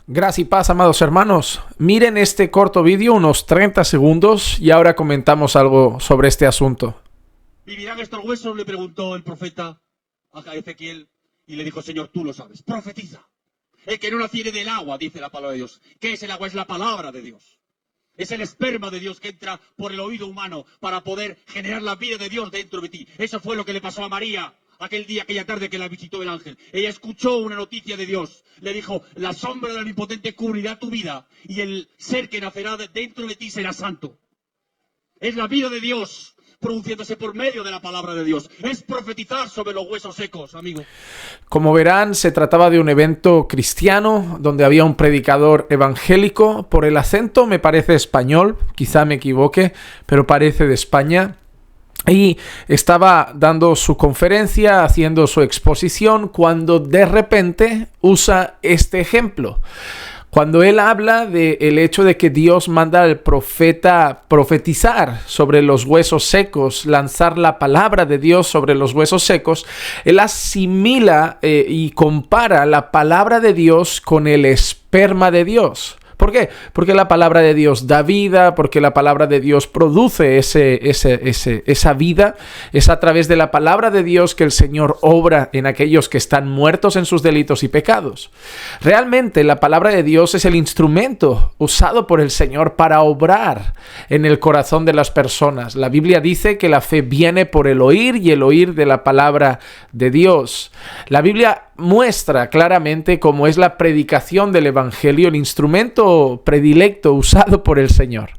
Gracias y paz, amados hermanos. Miren este corto vídeo, unos 30 segundos, y ahora comentamos algo sobre este asunto. ¿Vivirán estos huesos?, le preguntó el profeta a Ezequiel, y le dijo: Señor, tú lo sabes, profetiza. El que no naciere del agua, dice la palabra de Dios. ¿Qué es el agua? Es la palabra de Dios. Es el esperma de Dios que entra por el oído humano para poder generar la vida de Dios dentro de ti. Eso fue lo que le pasó a María aquel día, aquella tarde que la visitó el ángel. Ella escuchó una noticia de Dios. Le dijo: la sombra del Omnipotente cubrirá tu vida y el ser que nacerá dentro de ti será santo. Es la vida de Dios produciéndose por medio de la palabra de Dios. Es profetizar sobre los huesos secos, amigo. Como verán, se trataba de un evento cristiano donde había un predicador evangélico. Por el acento me parece español, quizá me equivoque, pero parece de España. Y estaba dando su conferencia, haciendo su exposición, cuando de repente usa este ejemplo. Cuando él habla del hecho de que Dios manda al profeta profetizar sobre los huesos secos, lanzar la palabra de Dios sobre los huesos secos, él asimila y compara la palabra de Dios con el esperma de Dios. ¿Por qué? Porque la palabra de Dios da vida, porque la palabra de Dios produce esa vida. Es a través de la palabra de Dios que el Señor obra en aquellos que están muertos en sus delitos y pecados. Realmente la palabra de Dios es el instrumento usado por el Señor para obrar en el corazón de las personas. La Biblia dice que la fe viene por el oír y el oír de la palabra de Dios. La Biblia muestra claramente cómo es la predicación del Evangelio, el instrumento predilecto usado por el Señor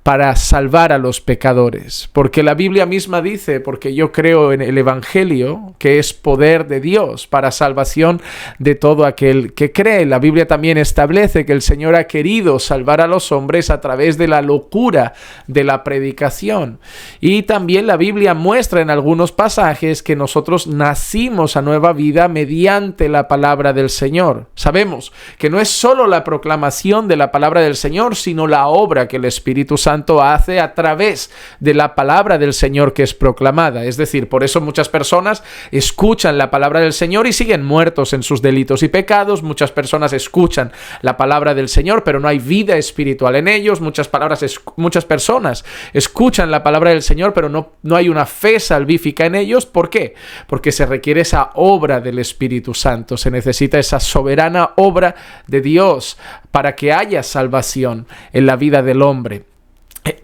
para salvar a los pecadores. Porque la Biblia misma dice, porque yo creo en el Evangelio, que es poder de Dios para salvación de todo aquel que cree. La Biblia también establece que el Señor ha querido salvar a los hombres a través de la locura de la predicación. Y también la Biblia muestra en algunos pasajes que nosotros nacimos a nueva vida mediante la palabra del Señor. Sabemos que no es solo la proclamación de la palabra del Señor, sino la obra que el Espíritu Santo hace a través de la palabra del Señor que es proclamada. Es decir, por eso muchas personas escuchan la palabra del Señor y siguen muertos en sus delitos y pecados. Muchas personas escuchan la palabra del Señor, pero no hay vida espiritual en ellos. Muchas personas escuchan la palabra del Señor, pero no hay una fe salvífica en ellos. ¿Por qué? Porque se requiere esa obra del Espíritu Santo. Se necesita esa soberana obra de Dios para que haya salvación en la vida del hombre.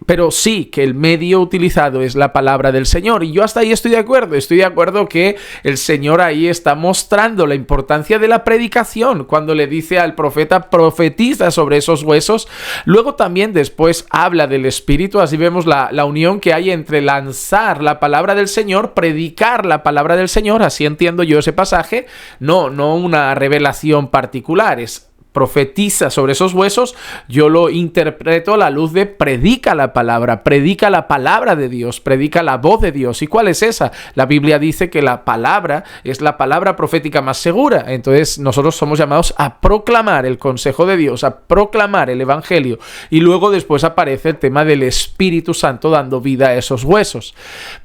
Pero sí que el medio utilizado es la palabra del Señor, y yo hasta ahí estoy de acuerdo que el Señor ahí está mostrando la importancia de la predicación cuando le dice al profeta: profetiza sobre esos huesos. Luego también después habla del Espíritu. Así vemos la unión que hay entre lanzar la palabra del Señor, predicar la palabra del Señor, así entiendo yo ese pasaje, no una revelación particular, es profetiza sobre esos huesos. Yo lo interpreto a la luz de predica la palabra de Dios, predica la voz de Dios. ¿Y cuál es esa? La Biblia dice que la palabra es la palabra profética más segura. Entonces nosotros somos llamados a proclamar el consejo de Dios, a proclamar el Evangelio. Y luego después aparece el tema del Espíritu Santo dando vida a esos huesos.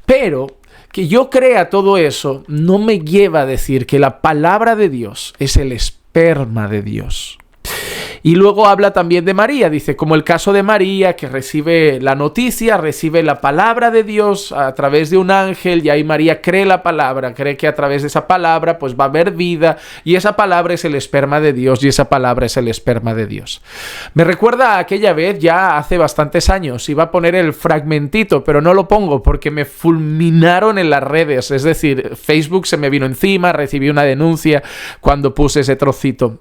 Pero que yo crea todo eso no me lleva a decir que la palabra de Dios es el esperma de Dios. Y luego habla también de María, dice, como el caso de María, que recibe la noticia, recibe la palabra de Dios a través de un ángel, y ahí María cree la palabra, cree que a través de esa palabra pues va a haber vida, y esa palabra es el esperma de Dios, y esa palabra es el esperma de Dios. Me recuerda a aquella vez, ya hace bastantes años, iba a poner el fragmentito, pero no lo pongo porque me fulminaron en las redes, es decir, Facebook se me vino encima, recibí una denuncia cuando puse ese trocito.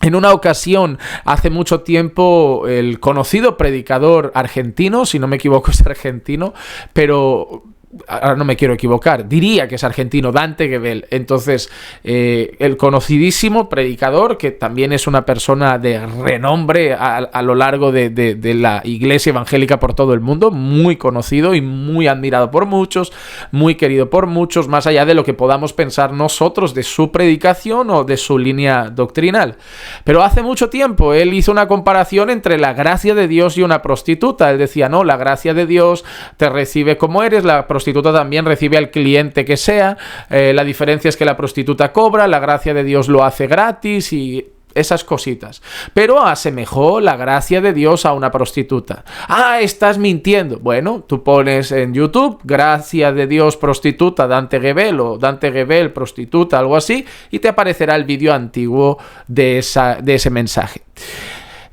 En una ocasión, hace mucho tiempo, el conocido predicador argentino, si no me equivoco es argentino, pero ahora no me quiero equivocar, diría que es argentino, Dante Gebel. Entonces, el conocidísimo predicador, que también es una persona de renombre a lo largo de la iglesia evangélica por todo el mundo, muy conocido y muy admirado por muchos, muy querido por muchos, más allá de lo que podamos pensar nosotros de su predicación o de su línea doctrinal. Pero hace mucho tiempo él hizo una comparación entre la gracia de Dios y una prostituta. Él decía, no, la gracia de Dios te recibe como eres, la prostituta prostituta también recibe al cliente que sea. La diferencia es que la prostituta cobra, la gracia de Dios lo hace gratis y esas cositas. Pero asemejó la gracia de Dios a una prostituta. Ah, estás mintiendo. Bueno, tú pones en YouTube gracia de Dios prostituta Dante Gebel o Dante Gebel prostituta, algo así, y te aparecerá el vídeo antiguo de ese mensaje.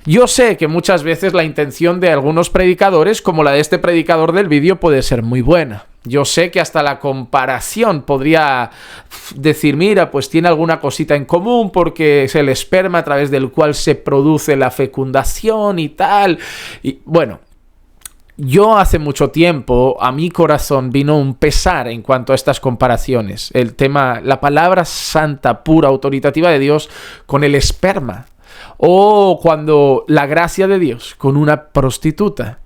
Yo sé que muchas veces la intención de algunos predicadores, como la de este predicador del vídeo, puede ser muy buena. Yo sé que hasta la comparación podría decir, mira, pues tiene alguna cosita en común porque es el esperma a través del cual se produce la fecundación y tal. Y bueno, yo hace mucho tiempo a mi corazón vino un pesar en cuanto a estas comparaciones. El tema, la palabra santa, pura, autoritativa de Dios con el esperma. O cuando la gracia de Dios con una prostituta.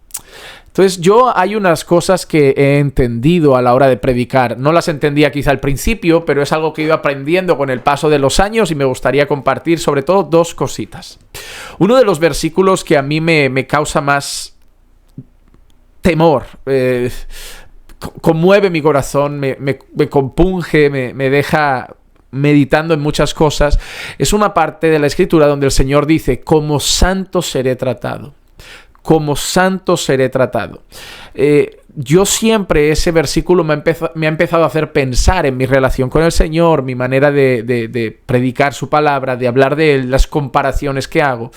Entonces hay unas cosas que he entendido a la hora de predicar. No las entendía quizá al principio, pero es algo que he ido aprendiendo con el paso de los años y me gustaría compartir sobre todo dos cositas. Uno de los versículos que a mí me causa más temor, conmueve mi corazón, me compunge, me deja meditando en muchas cosas, es una parte de la Escritura donde el Señor dice, como santo seré tratado. Como santo seré tratado. Yo siempre ese versículo me ha empezado a hacer pensar en mi relación con el Señor, mi manera de predicar su palabra, de hablar de Él, las comparaciones que hago,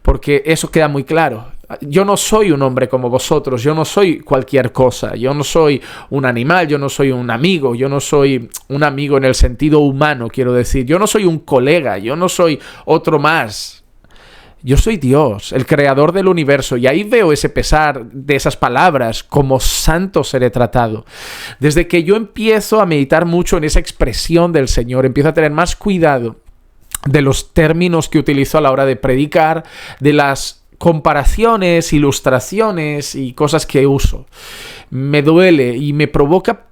porque eso queda muy claro. Yo no soy un hombre como vosotros, yo no soy cualquier cosa, yo no soy un animal, yo no soy un amigo, yo no soy un amigo en el sentido humano, quiero decir, yo no soy un colega, yo no soy otro más. Yo soy Dios, el creador del universo, y ahí veo ese pesar de esas palabras, como santo seré tratado. Desde que yo empiezo a meditar mucho en esa expresión del Señor, empiezo a tener más cuidado de los términos que utilizo a la hora de predicar, de las comparaciones, ilustraciones y cosas que uso. Me duele y me provoca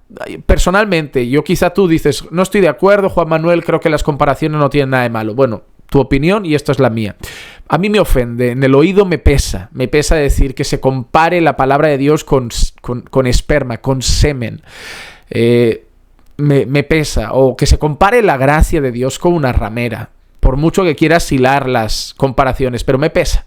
personalmente. Yo quizá tú dices, no estoy de acuerdo, Juan Manuel, creo que las comparaciones no tienen nada de malo. Bueno, tu opinión y esto es la mía. A mí me ofende, en el oído me pesa decir que se compare la palabra de Dios con esperma, con semen. Me pesa, o que se compare la gracia de Dios con una ramera, por mucho que quieras hilar las comparaciones, pero me pesa.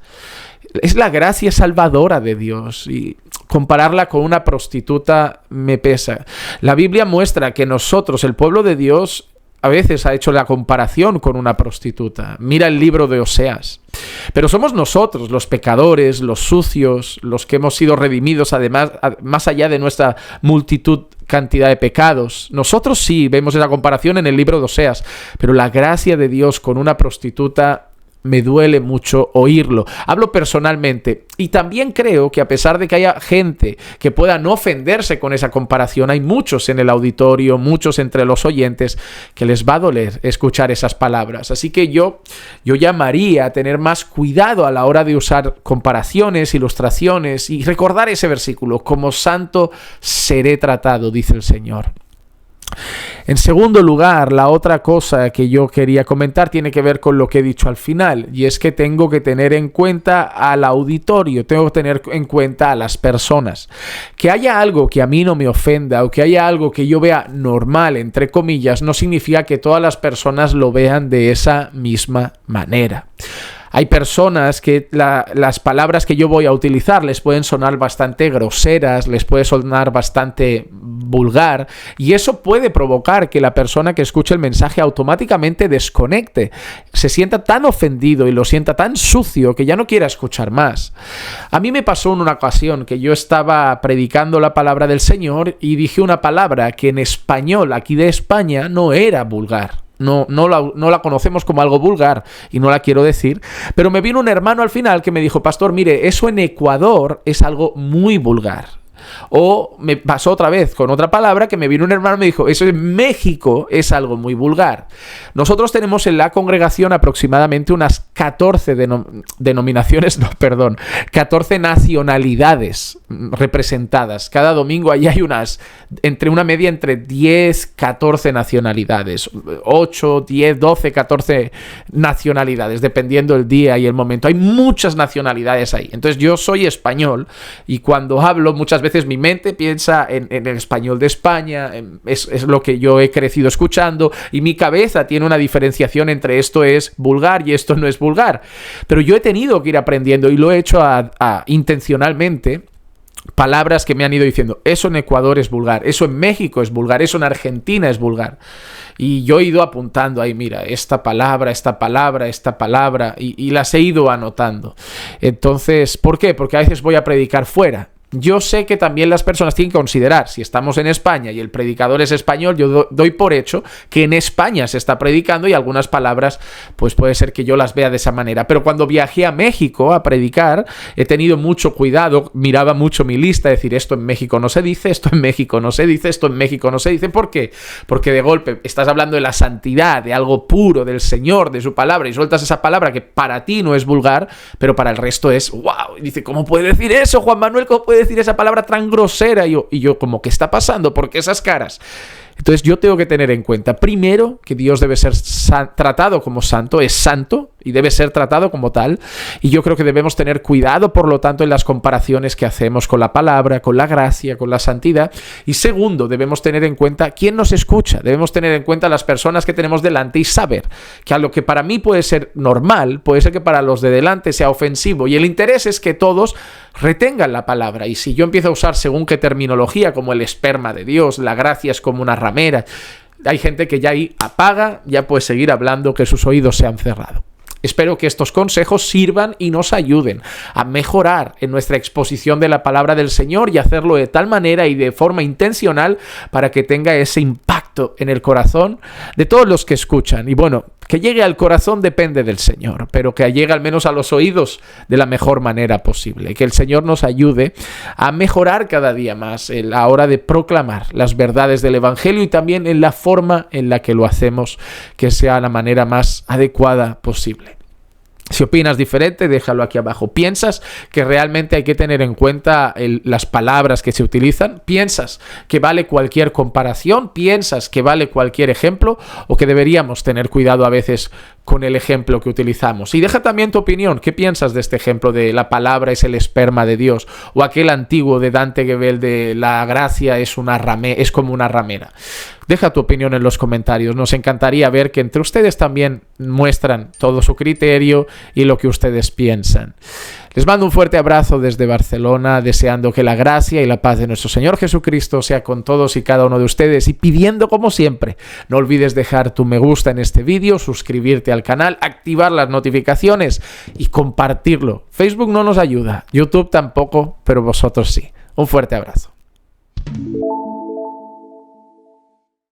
Es la gracia salvadora de Dios y compararla con una prostituta me pesa. La Biblia muestra que nosotros, el pueblo de Dios, a veces ha hecho la comparación con una prostituta. Mira el libro de Oseas. Pero somos nosotros, los pecadores, los sucios, los que hemos sido redimidos, además, más allá de nuestra cantidad de pecados. Nosotros sí vemos esa comparación en el libro de Oseas, pero la gracia de Dios con una prostituta me duele mucho oírlo. Hablo personalmente y también creo que a pesar de que haya gente que pueda no ofenderse con esa comparación, hay muchos en el auditorio, muchos entre los oyentes que les va a doler escuchar esas palabras. Así que yo llamaría a tener más cuidado a la hora de usar comparaciones, ilustraciones y recordar ese versículo, como santo seré tratado, dice el Señor. En segundo lugar, la otra cosa que yo quería comentar tiene que ver con lo que he dicho al final, y es que tengo que tener en cuenta al auditorio, tengo que tener en cuenta a las personas. Que haya algo que a mí no me ofenda o que haya algo que yo vea normal, entre comillas, no significa que todas las personas lo vean de esa misma manera. Hay personas que las palabras que yo voy a utilizar les pueden sonar bastante groseras, les puede sonar bastante vulgar, y eso puede provocar que la persona que escuche el mensaje automáticamente desconecte, se sienta tan ofendido y lo sienta tan sucio que ya no quiera escuchar más. A mí me pasó en una ocasión que yo estaba predicando la palabra del Señor y dije una palabra que en español aquí de España no era vulgar. No la conocemos como algo vulgar y no la quiero decir, pero me vino un hermano al final que me dijo, pastor, mire, eso en Ecuador es algo muy vulgar. O me pasó otra vez con otra palabra que me vino un hermano y me dijo, eso en México es algo muy vulgar. Nosotros tenemos en la congregación aproximadamente unas 14 14 nacionalidades representadas. Cada domingo ahí hay una media entre 10, 14 nacionalidades. 8, 10, 12, 14 nacionalidades, dependiendo el día y el momento. Hay muchas nacionalidades ahí. Entonces yo soy español y cuando hablo muchas veces veces mi mente piensa en el español de España, es lo que yo he crecido escuchando, y mi cabeza tiene una diferenciación entre esto es vulgar y esto no es vulgar. Pero yo he tenido que ir aprendiendo, y lo he hecho intencionalmente, palabras que me han ido diciendo, eso en Ecuador es vulgar, eso en México es vulgar, eso en Argentina es vulgar. Y yo he ido apuntando ahí, mira, esta palabra, y las he ido anotando. Entonces, ¿por qué? Porque a veces voy a predicar fuera. Yo sé que también las personas tienen que considerar, si estamos en España y el predicador es español, yo doy por hecho que en España se está predicando, y algunas palabras pues puede ser que yo las vea de esa manera. Pero cuando viajé a México a predicar, he tenido mucho cuidado, miraba mucho mi lista, decir, esto en México no se dice, esto en México no se dice, esto en México no se dice. ¿Por qué? Porque de golpe estás hablando de la santidad, de algo puro, del Señor, de su palabra, y sueltas esa palabra que para ti no es vulgar, pero para el resto es wow. Y dice, ¿cómo puede decir eso, Juan Manuel? ¿Cómo puede decir esa palabra tan grosera? Y yo como, ¿qué está pasando? ¿Por qué esas caras? Entonces yo tengo que tener en cuenta, primero, que Dios debe ser tratado como santo, es santo y debe ser tratado como tal, y yo creo que debemos tener cuidado, por lo tanto, en las comparaciones que hacemos con la palabra, con la gracia, con la santidad. Y segundo, debemos tener en cuenta quién nos escucha, debemos tener en cuenta las personas que tenemos delante y saber que a lo que para mí puede ser normal, puede ser que para los de delante sea ofensivo, y el interés es que todos retengan la palabra. Y si yo empiezo a usar según qué terminología, como el esperma de Dios, la gracia es como una ramera, hay gente que ya ahí apaga, ya puede seguir hablando, que sus oídos se han cerrado. Espero que estos consejos sirvan y nos ayuden a mejorar en nuestra exposición de la palabra del Señor, y hacerlo de tal manera y de forma intencional para que tenga ese impacto en el corazón de todos los que escuchan. Y bueno, que llegue al corazón depende del Señor, pero que llegue al menos a los oídos de la mejor manera posible. Que el Señor nos ayude a mejorar cada día más en la hora de proclamar las verdades del Evangelio, y también en la forma en la que lo hacemos, que sea la manera más adecuada posible. Si opinas diferente, déjalo aquí abajo. ¿Piensas que realmente hay que tener en cuenta las palabras que se utilizan? ¿Piensas que vale cualquier comparación? ¿Piensas que vale cualquier ejemplo? ¿O que deberíamos tener cuidado a veces con el ejemplo que utilizamos? Y deja también tu opinión. ¿Qué piensas de este ejemplo de la palabra es el esperma de Dios? O aquel antiguo de Dante Gebel de la gracia es como una ramera. Deja tu opinión en los comentarios. Nos encantaría ver que entre ustedes también muestran todo su criterio y lo que ustedes piensan. Les mando un fuerte abrazo desde Barcelona, deseando que la gracia y la paz de nuestro Señor Jesucristo sea con todos y cada uno de ustedes, y pidiendo, como siempre, no olvides dejar tu me gusta en este vídeo, suscribirte al canal, activar las notificaciones y compartirlo. Facebook no nos ayuda, YouTube tampoco, pero vosotros sí. Un fuerte abrazo.